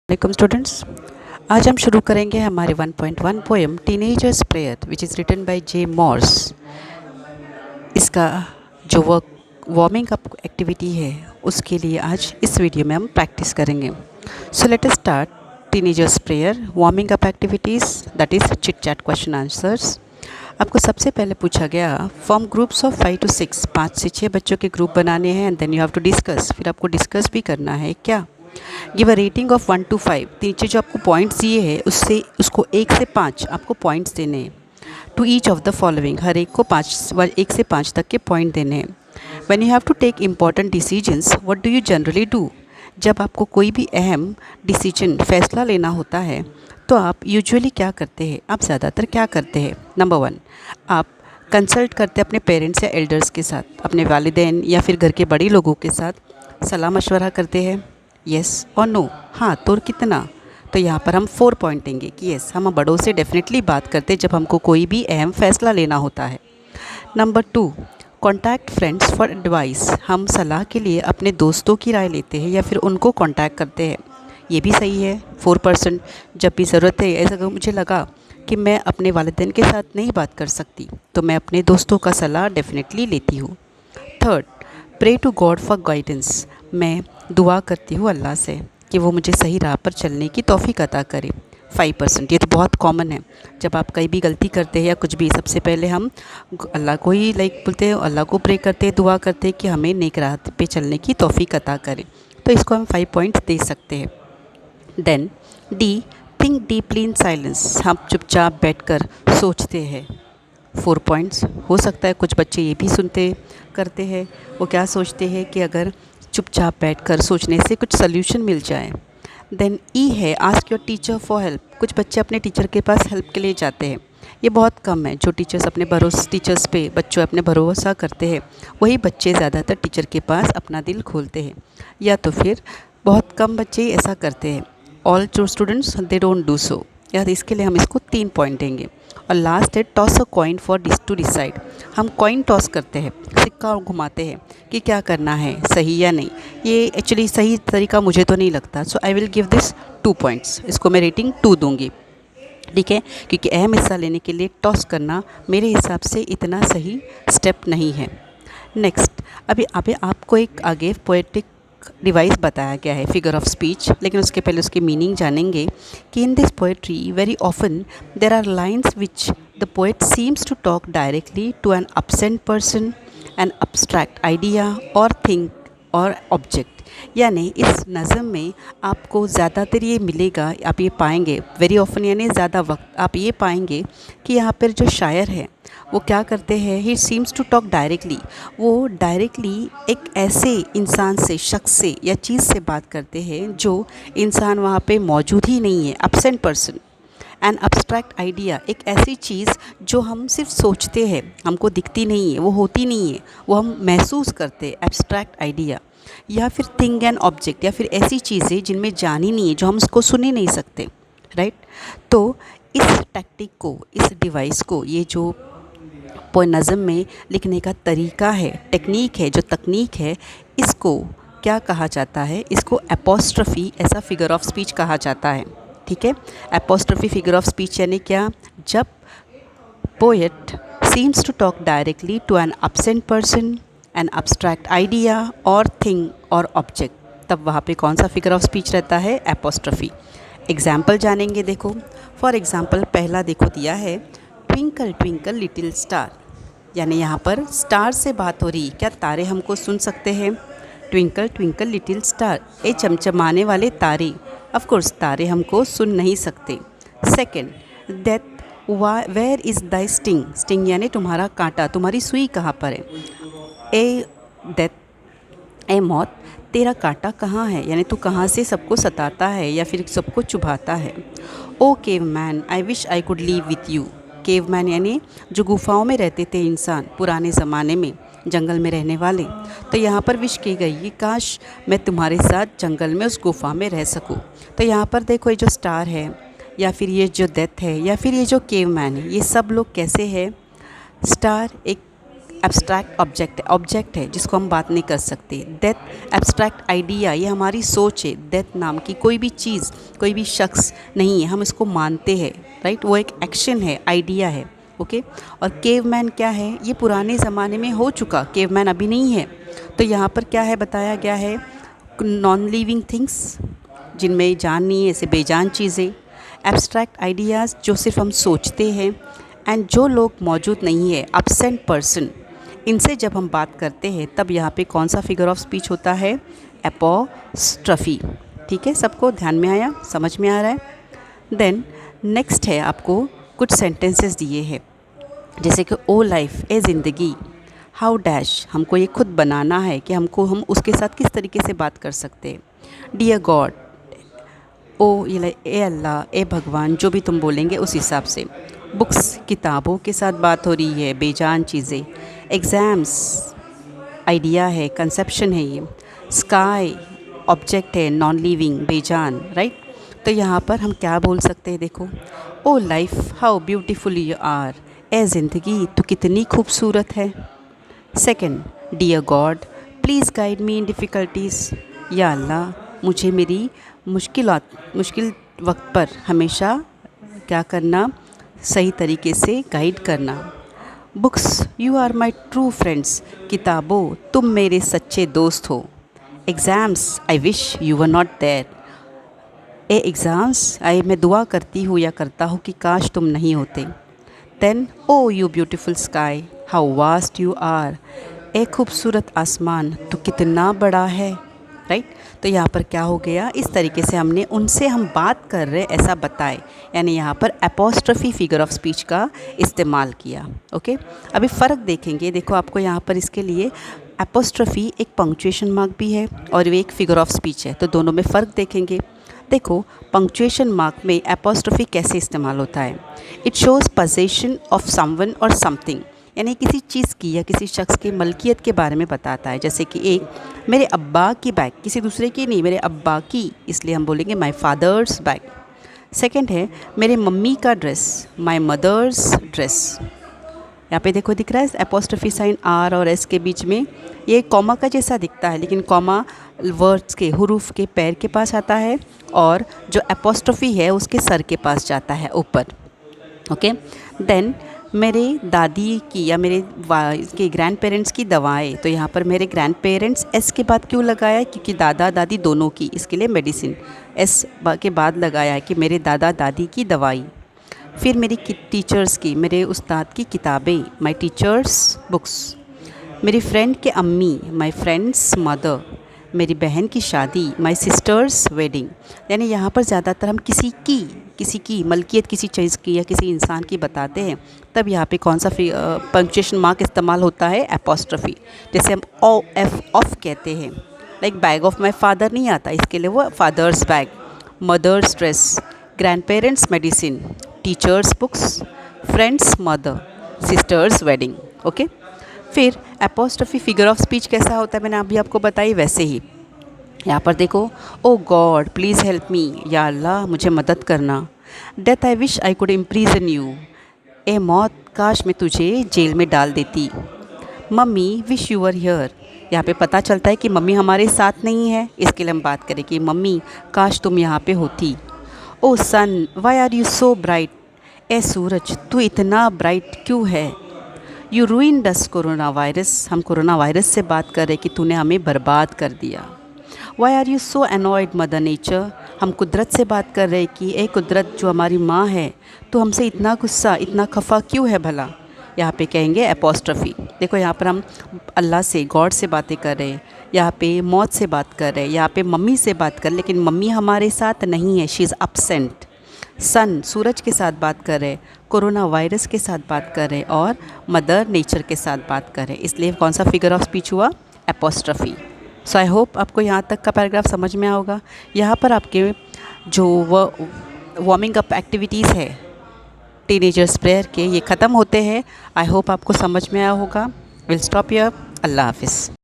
Welcome students. आज हम शुरू करेंगे हमारे 1.1 poem teenagers prayer which is written by J Morse. इसका जो वार्मिंग अप एक्टिविटी है उसके लिए आज इस वीडियो में हम प्रैक्टिस करेंगे। So let us start teenagers prayer warming up activities, that is chit chat question answers. आपको सबसे पहले पूछा गया फॉर्म ग्रुप्स ऑफ 5 to 6, 5 से 6 बच्चों के ग्रुप बनाने हैं and then you have to discuss. फिर आपको डिस्कस भी करना है क्या। Give a rating of 1 to 5, नीचे जो आपको पॉइंट्स दिए हैं उससे उसको 1 से 5 आपको पॉइंट्स देने हैं। To each of the following, हर एक को 1 से 5 तक के पॉइंट देने हैं। When you have to take important decisions what do you generally do, जब आपको कोई भी अहम डिसीजन फैसला लेना होता है तो आप यूजुअली क्या करते हैं, आप ज़्यादातर क्या करते हैं। नंबर 1, आप कंसल्ट करते हैं अपने पेरेंट्स या एल्डर्स के साथ, अपने वालिदैन या फिर घर के बड़े लोगों के साथ सलाह मशवरा करते हैं। येस और नो, हाँ तो कितना। तो यहाँ पर हम 4 पॉइंट देंगे कि येस हम बड़ों से डेफिनेटली बात करते हैं जब हमको कोई भी अहम फैसला लेना होता है। Number 2, contact friends for advice, हम सलाह के लिए अपने दोस्तों की राय लेते हैं या फिर उनको कॉन्टैक्ट करते हैं। ये भी सही है 4%। जब भी ज़रूरत है, ऐसा अगर मुझे लगा कि मैं अपने वालिदैन के साथ नहीं बात कर सकती तो मैं अपने दोस्तों का सलाह डेफिनेटली लेती हूँ। Third, pray to God for guidance, मैं दुआ करती हूँ अल्लाह से कि वो मुझे सही राह पर चलने की तौफीक अता करे। 5%, ये तो बहुत कॉमन है। जब आप कहीं भी गलती करते हैं या कुछ भी, सबसे पहले हम अल्लाह को ही बोलते हैं, अल्लाह को प्रे करते हैं, दुआ करते हैं कि हमें नेक राह पे चलने की तौफीक अता करे। तो इसको हम 5 पॉइंट्स दे सकते हैं। Then D, think deeply in silence, हम चुपचाप बैठकर सोचते हैं। 4 पॉइंट्स हो सकता है। कुछ बच्चे ये भी सुनते करते हैं, वो क्या सोचते हैं कि अगर चुपचाप बैठकर सोचने से कुछ सोल्यूशन मिल जाए। देन ई है ask your teacher for help, कुछ बच्चे अपने टीचर के पास हेल्प के लिए जाते हैं। ये बहुत कम है, जो टीचर्स पे बच्चों अपने भरोसा करते हैं वही बच्चे ज़्यादातर टीचर के पास अपना दिल खोलते हैं, या तो फिर बहुत कम बच्चे ऐसा करते हैं। All students they don't do so, या इसके लिए हम इसको 3 पॉइंट देंगे। और लास्ट है toss a coin for to decide, हम कॉइन टॉस करते हैं, सिक्का घुमाते हैं कि क्या करना है, सही या नहीं। ये एक्चुअली सही तरीका मुझे तो नहीं लगता, so I will give this 2 points, इसको मैं रेटिंग 2 दूंगी। ठीक है, क्योंकि अहम हिस्सा लेने के लिए टॉस करना मेरे हिसाब से इतना सही स्टेप नहीं है। नेक्स्ट, अभी आपको एक आगे पोएटिक डिवाइस बताया गया है, फिगर ऑफ स्पीच, लेकिन उसके पहले उसकी मीनिंग जानेंगे कि in this poetry very often there are lines which the poet seems to talk directly to an absent person, an abstract idea or thing or object. यानी इस नज़म में आपको ज़्यादातर ये मिलेगा, आप ये पाएंगे वेरी ऑफन यानी ज़्यादा वक्त आप ये पाएंगे कि यहाँ पर जो शायर है वो क्या करते हैं, he seems to talk directly, वो डायरेक्टली एक ऐसे इंसान से, शख्स से या चीज़ से बात करते हैं जो इंसान वहाँ पे मौजूद ही नहीं है, absent person. An abstract idea, एक ऐसी चीज़ जो हम सिर्फ सोचते हैं, हमको दिखती नहीं है, वो होती नहीं है, वो हम महसूस करते हैं, एब्स्ट्रैक्ट आइडिया। या फिर थिंग एंड ऑब्जेक्ट, या फिर ऐसी चीज़ें जिनमें जान ही नहीं है, जो हम उसको सुन ही नहीं सकते, राइट। तो इस टैक्टिक को, इस डिवाइस को, ये जो नज़म में लिखने का तरीका है, टेक्निक है, जो तकनीक है, इसको क्या कहा जाता है, इसको एपोस्ट्रफी ऐसा फिगर ऑफ स्पीच कहा जाता है। ठीक है, एपोस्ट्रफी फिगर ऑफ स्पीच यानी क्या, जब poet seems to talk directly to an absent person, an abstract idea or thing or object, तब वहाँ पे कौन सा फिगर ऑफ स्पीच रहता है, एपोस्ट्रफी। एग्जाम्पल जानेंगे, देखो फॉर एग्ज़ाम्पल पहला देखो दिया है, ट्विंकल ट्विंकल लिटिल स्टार, यानी यहाँ पर स्टार से बात हो रही, क्या तारे हमको सुन सकते हैं। ट्विंकल ट्विंकल लिटिल स्टार, ए चमचमाने वाले तारे, ऑफ कोर्स तारे हमको सुन नहीं सकते। Second, death where is the sting, sting यानी तुम्हारा कांटा, तुम्हारी सुई कहाँ पर है। ए डेथ, ए मौत तेरा कांटा कहाँ है, यानी तू कहाँ से सबको सताता है या फिर सबको चुभाता है। Oh cave man I wish I could live with you, cave man यानी जो गुफाओं में रहते थे इंसान पुराने ज़माने में, जंगल में रहने वाले। तो यहाँ पर विश की गई कि काश मैं तुम्हारे साथ जंगल में उस गुफा में रह सकूँ। तो यहाँ पर देखो ये जो स्टार है, या फिर ये जो डेथ है, या फिर ये जो केव मैन है, ये सब लोग कैसे है। स्टार एक एब्स्ट्रैक्ट ऑब्जेक्ट है जिसको हम बात नहीं कर सकते। डेथ एब्स्ट्रैक्ट आइडिया, ये हमारी सोच है। डेथ नाम की कोई भी चीज़, कोई भी शख्स नहीं है, हम इसको मानते हैं, राइट। वो एक एक्शन है, आइडिया है, ओके। और केवमैन क्या है, ये पुराने ज़माने में हो चुका, केवमैन अभी नहीं है। तो यहाँ पर क्या है बताया गया है, नॉन लिविंग थिंग्स जिनमें जान नहीं है, ऐसे बेजान चीज़ें। एब्स्ट्रैक्ट आइडियाज़ जो सिर्फ हम सोचते हैं। एंड जो लोग मौजूद नहीं है, एब्सेंट पर्सन, इनसे जब हम बात करते हैं तब यहाँ पे कौन सा फिगर ऑफ स्पीच होता है, एपोस्ट्रफी। ठीक है, सबको ध्यान में आया, समझ में आ रहा है। देन नेक्स्ट है, आपको कुछ सेंटेंसेस दिए हैं, जैसे कि ओ लाइफ, ए ज़िंदगी, हाउ डैश, हमको ये खुद बनाना है कि हम उसके साथ किस तरीके से बात कर सकते हैं। डियर गॉड, ओ ये ए अल्लाह, ए भगवान, जो भी तुम बोलेंगे उस हिसाब से। बुक्स, किताबों के साथ बात हो रही है, बेजान चीज़ें। एग्ज़ाम्स, आइडिया है, कंसेप्शन है ये। स्काई, ऑब्जेक्ट है, नॉन लिविंग, बेजान, राइट। तो यहाँ पर हम क्या बोल सकते हैं, देखो, oh life how beautiful you are, ए ज़िंदगी तो कितनी खूबसूरत है। Second, dear God please guide me in difficulties, या अल्लाह मुझे मेरी मुश्किल वक्त पर हमेशा क्या करना, सही तरीके से गाइड करना। Books, you are my true friends, किताबों तुम मेरे सच्चे दोस्त हो। Exams, I wish you were not there, ए एग्ज़ाम्स, मैं दुआ करती हूँ या करता हूँ कि काश तुम नहीं होते। Then oh you beautiful sky, how vast you are, ए खूबसूरत आसमान तो कितना बड़ा है, राइट। तो यहाँ पर क्या हो गया, इस तरीके से हमने उनसे हम बात कर रहे ऐसा बताए, यानी यहाँ पर एपोस्ट्रफी फिगर ऑफ स्पीच का इस्तेमाल किया, ओके। अभी फ़र्क देखेंगे, देखो आपको यहाँ पर इसके लिए एपोस्ट्रफी एक पंक्चुएशन मार्क भी है और वे एक फिगर ऑफ स्पीच है, तो दोनों में फ़र्क देखेंगे। देखो, पंक्चुएशन मार्क में एपोस्ट्रफी कैसे इस्तेमाल होता है, it shows possession of someone और समथिंग, यानी किसी चीज़ की या किसी शख्स की मलकियत के बारे में बताता है। जैसे कि एक, मेरे अब्बा की बैग, किसी दूसरे की नहीं, मेरे अब्बा की, इसलिए हम बोलेंगे माई फादर्स बैग। सेकंड है, मेरे मम्मी का ड्रेस, माई मदर्स ड्रेस। यहाँ पे देखो दिख रहा है एपोस्ट्रफी साइन आर और एस के बीच में, ये कॉमा का जैसा दिखता है, लेकिन कॉमा वर्ड्स के हुरूफ के पैर के पास आता है और जो एपोस्ट्रफी है उसके सर के पास जाता है ऊपर, ओके। देन मेरे दादी की या मेरे के ग्रैंड पेरेंट्स की दवाएं, तो यहाँ पर मेरे ग्रैंड पेरेंट्स एस के बाद क्यों लगाया है, क्योंकि दादा दादी दोनों की, इसके लिए मेडिसिन एस के बाद लगाया है कि मेरे दादा दादी की दवाई। फिर मेरी टीचर्स की, मेरे उस्ताद की किताबें, माई टीचर्स बुक्स। मेरी फ्रेंड के अम्मी, माई फ्रेंड्स मदर। मेरी बहन की शादी, माई सिस्टर्स वेडिंग। यानी यहाँ पर ज़्यादातर हम किसी की मलकियत किसी चीज़ की या किसी इंसान की बताते हैं, तब यहाँ पे कौन सा पंक्चुएशन मार्क इस्तेमाल होता है, एपोस्ट्रफी। जैसे हम ओ एफ ऑफ कहते हैं, like bag of my father नहीं आता, इसके लिए वो father's bag, mother's dress, grandparents medicine, teacher's books, friend's mother, sister's wedding, okay. फिर एपोस्ट्रफी फिगर ऑफ स्पीच कैसा होता है, मैंने अभी आपको बताई वैसे ही। यहाँ पर देखो, oh God please help me, या अल्लाह मुझे मदद करना। Death, I wish I could imprison you, ए मौत काश मैं तुझे जेल में डाल देती। Mummy wish you were here, यहाँ पे पता चलता है कि मम्मी हमारे साथ नहीं है, इसके लिए हम बात करें कि मम्मी काश तुम यहाँ पे होती। Oh sun why are you so bright, ए सूरज तू इतना ब्राइट क्यों है। You ruined us corona virus, हम कोरोना वायरस से बात कर रहे कि तूने हमें बर्बाद कर दिया। Why are you so annoyed mother nature, हम कुदरत से बात कर रहे कि ए कुदरत जो हमारी माँ है, तो हमसे इतना गुस्सा इतना खफा क्यों है भला। यहाँ पे कहेंगे एपोस्ट्रफी। देखो यहाँ पर हम अल्लाह से, गॉड से बातें कर रहे हैं, यहाँ पे मौत से बात कर रहे हैं, यहाँ पे मम्मी से बात कर, लेकिन मम्मी हमारे साथ नहीं है, शी इज़ अपसेंट। सन सूरज के साथ बात कर रहे, कोरोना वायरस के साथ बात कर रहे और मदर नेचर के साथ बात कर रहे, इसलिए कौन सा फिगर ऑफ स्पीच हुआ, एपोस्ट्रफी। सो आई होप आपको यहाँ तक का पैराग्राफ समझ में आया होगा। यहाँ पर आपके जो वार्मिंग अप एक्टिविटीज़ है टीनेजर्स प्रेयर के, ये ख़त्म होते हैं। आई होप आपको समझ में आया होगा। Will stop here. अल्लाह हाफिज़।